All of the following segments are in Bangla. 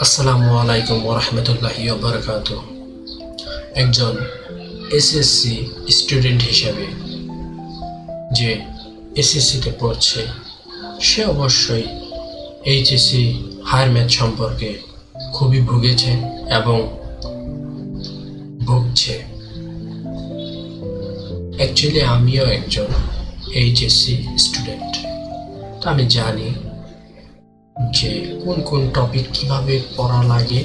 আসসালামু আলাইকুম ওরহমতুল্লাহি ওবারাকাতুহ। একজন এসএসসি স্টুডেন্ট হিসেবে যে এসএসসিতে পড়ছে, সে অবশ্যই এইচএসসি হায়ার ম্যাথ সম্পর্কে খুবই ভুগেছে এবং ভুগছে। অ্যাকচুয়ালি আমিও একজন এইচএসসি স্টুডেন্ট, তো আমি জানি যে কোন কোন টপিক কিভাবে পড়া লাগে,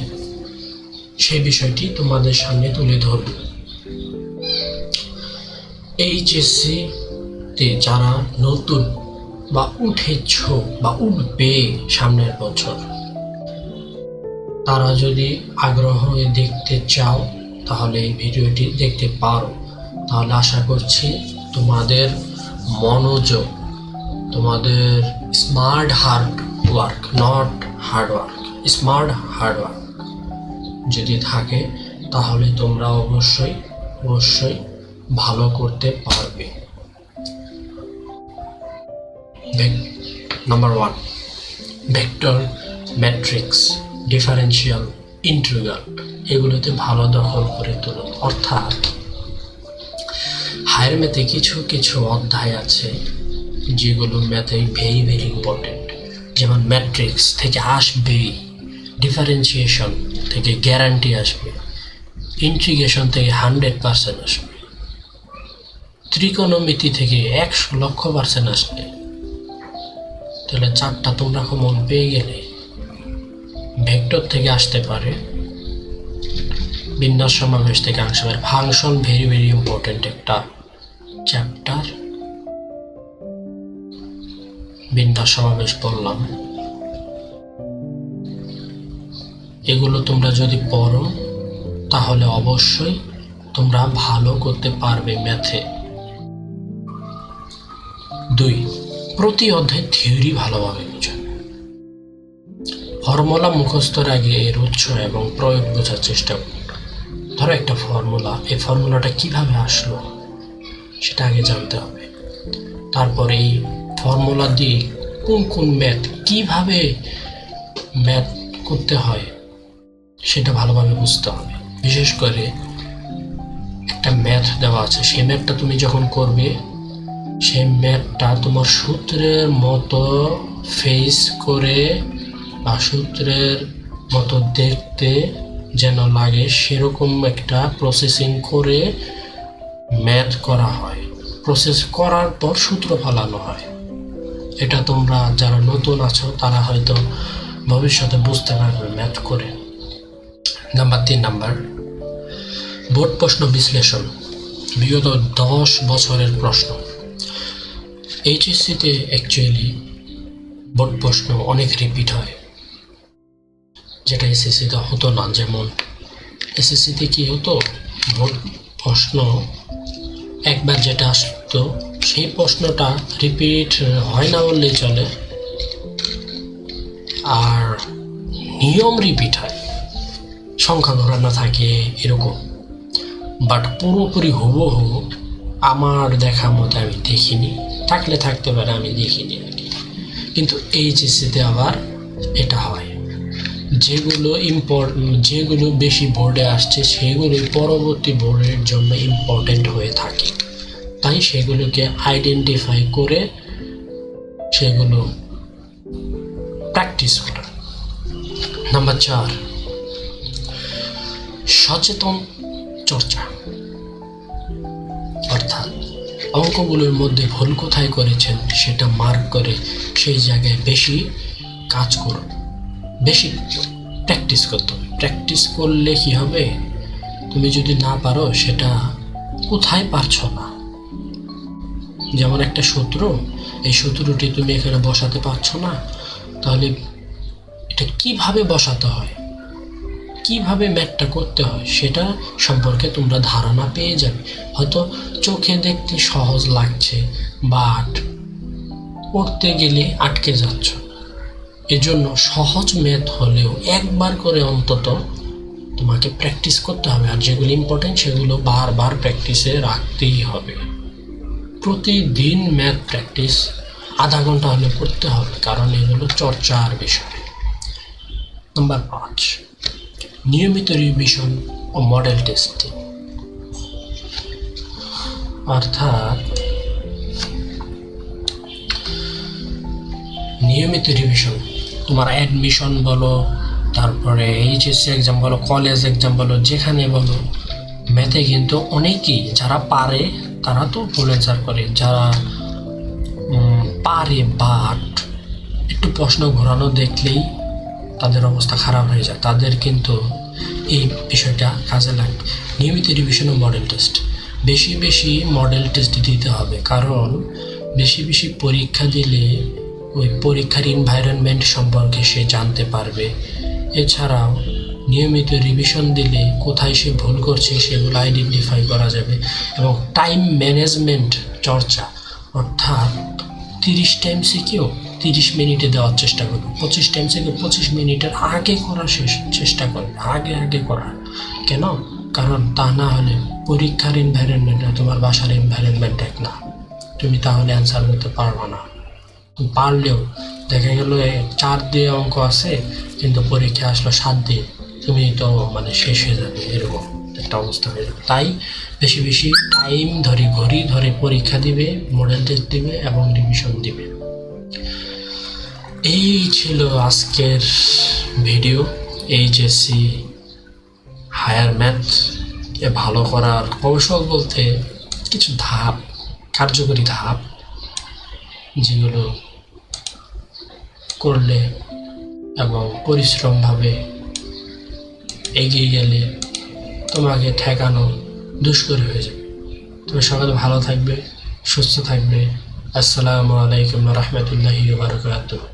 সেই বিষয়টি তোমাদের সামনে তুলে ধরব। এইচএসসি তে যারা নতুন বা উঠেছ বা উঠবে সামনের বছর, তারা যদি আগ্রহ দেখতে চাও তাহলে এই ভিডিওটি দেখতে পারো। তাহলে আশা করছি তোমাদের মনোযোগ, তোমাদের smart hard work, not hard work, smart hard work যদি থাকে তাহলে তোমরা অবশ্যই অবশ্যই ভালো করতে পারবে। Number 1, vector, matrix, differential, integral, এগুলোতে ভালো দখল করে তোলো। অর্থাৎ হায়ার ম্যাথে কিছু কিছু অধ্যায় আছে যেগুলো ম্যাথে ভেরি ভেরি ইম্পর্টেন্ট, যেমন ম্যাট্রিক্স থেকে আসবে, ডিফারেন্সিয়েশন থেকে গ্যারান্টি আসবে, ইন্টিগ্রেশন থেকে 100% আসবে, ত্রিকোণমিতি থেকে 100,00,000% আসবে। তাহলে 4টা তোমরা কমন পেয়ে গেলে। ভেক্টর থেকে আসতে পারে, বিন্যাস সমাবেশ থেকে আসতে পারে। ফাংশন ভেরি ভেরি ইম্পর্টেন্ট একটা চ্যাপ্টার, বিন্যাস সমাবেশ বললাম। এগুলো তোমরা যদি পড়ো তাহলে অবশ্যই তোমরা ভালো করতে পারবে ম্যাথে। 2, প্রতি অধ্যায় থিওরি ভালোভাবে বুঝো। ফর্মুলা মুখস্থর আগে এর উৎস এবং প্রয়োগ বোঝার চেষ্টা করো। ধরো একটা ফর্মুলা, এই ফর্মুলাটা কিভাবে আসলো সেটা আগে জানতে হবে। তারপরে এই ফর্মুলা দিয়ে কোন কোন ম্যাথ, কিভাবে ম্যাথ করতে হয় সেটা ভালোভাবে বুঝতে হবে। বিশেষ করে একটা ম্যাথ দেওয়া আছে, সেই ম্যাথটা তুমি যখন করবে, সেই ম্যাথটা তোমার সূত্রের মতো ফেস করে বা সূত্রের মতো দেখতে যেন লাগে সেরকম একটা প্রসেসিং করে ম্যাথ করা হয়। প্রসেস করার পর সূত্র ফলানো হয়। এটা তোমরা যারা নতুন আছো তারা হয়তো ভবিষ্যতে বুঝতে পারবে ম্যাথ করে। নাম্বার 3, বোর্ড প্রশ্ন বিশ্লেষণ, বিগত 10 বছরের প্রশ্ন। এইচএসসিতে অ্যাকচুয়ালি বোর্ড প্রশ্ন অনেক রিপিট হয়, যেটা এসএসসিতে হতো না। যেমন এসএসসিতে কি হতো, বোর্ড প্রশ্ন একবার যেটা আসতো সেই প্রশ্নটা রিপিট হয় না বললেই চলে, আর নিয়ম রিপিট হয়, সংখ্যা ঘোরানো থাকে এরকম। বাট পুরোপুরি হুবহু আমার দেখা মতো আমি দেখিনি, থাকলে থাকতে পারে, আমি দেখিনি আর কি। কিন্তু এইচএসসিতে আবার এটা হয়, যেগুলো বেশি বোর্ডে আসছে সেগুলোই পরবর্তী বোর্ডের জন্য ইম্পর্টেন্ট হয়ে থাকে। তাই সেগুলোকে আইডেন্টিফাই করে সেগুলো প্র্যাকটিস করা। নাম্বার 4, সচেতন চর্চা। অর্থাৎ অঙ্কগুলোর মধ্যে ভুল কোথায় করেছেন সেটা মার্ক করে সেই জায়গায় বেশি কাজ করুন, বেশি প্র্যাকটিস করতে হবে। প্র্যাকটিস করলে কি হবে, তুমি যদি না পারো সেটা কোথায় পারছো না, যেমন একটা সূত্র, এই সূত্রটি তুমি এখানে বসাতে পারছো না, তাহলে এটা কিভাবে বসাতে হয়, কিভাবে ম্যাথটা করতে হয় সেটা সম্পর্কে তোমরা ধারণা পেয়ে যাবে। হয়তো চোখে দেখতে সহজ লাগছে, বাট করতে গেলে আটকে যাচ্ছ। এজন্য সহজ ম্যাথ হলেও একবার করে অন্তত তোমাকে প্র্যাকটিস করতে হবে, আর যেগুলো ইম্পর্টেন্ট সেগুলো বারবার প্র্যাকটিসে রাখতেই হবে। প্রতিদিন ম্যাথ প্র্যাকটিস আধা ঘন্টা হলে করতে হবে, কারণ এগুলো চর্চার বিষয়। নাম্বার 5, নিয়মিত রিভিশন ও মডেল টেস্টিং। অর্থাৎ নিয়মিত রিভিশন, তোমার অ্যাডমিশন বলো, তারপরে এইচএসসি এক্সাম বলো, কলেজ এক্সাম বলো, যেখানে বলো, ম্যাথে কিন্তু অনেকেই যারা পারে তারা তো ফুল অ্যান্সার করে, যারা পারে বাট একটু প্রশ্ন ঘোরানো দেখলেই তাদের অবস্থা খারাপ হয়ে যায়, তাদের কিন্তু এই বিষয়টা কাজে লাগে। নিয়মিত রিভিশন ও মডেল টেস্ট, বেশি বেশি মডেল টেস্ট দিতে হবে, কারণ বেশি বেশি পরীক্ষা দিলে ওই পরীক্ষার এনভায়রনমেন্ট সম্পর্কে সে জানতে পারবে। এছাড়াও নিয়মিত রিভিশন দিলে কোথায় সে ভুল করছে সেগুলো আইডেন্টিফাই করা যাবে। এবং টাইম ম্যানেজমেন্ট চর্চা, অর্থাৎ 30 টাইম সিকিউ 30 মিনিটে দেওয়ার চেষ্টা করবে, 25 টাইম সিকিউ 25 মিনিটের আগে করার চেষ্টা করবে, আগে করার। কেন? কারণ তা না হলে পরীক্ষার এনভায়রনমেন্ট তোমার বাসার এনভায়রনমেন্ট এক না, তুমি তাহলে অ্যান্সার করতে পারবে না। পারলেও দেখা গেল 4 দিয়ে অঙ্ক আছে কিন্তু পরীক্ষা আসলো 7 দিয়ে, তুমি তো মানে শেষ হয়ে যাবে, এরকম একটা অবস্থা হয়ে যাবে। তাই বেশি বেশি টাইম ধরে ঘড়ি ধরে পরীক্ষা দিবে, মডেল টেস্ট দিবে এবং রিভিশন দিবে। এই ছিল আজকের ভিডিও। এইচএসসি হায়ার ম্যাথ এ ভালো করার কৌশল বলতে কিছু ধাপ, কার্যকরী ধাপ, যেগুলো করলে এবং পরিশ্রমভাবে এগিয়ে গেলে তোমাকে ঠেকানো দুষ্কর হয়ে যাবে। তুমি সকালে ভালো থাকবে, সুস্থ থাকবে। আসসালামু আলাইকুম ওয়া রাহমাতুল্লাহি ওয়া বারাকাতুহু।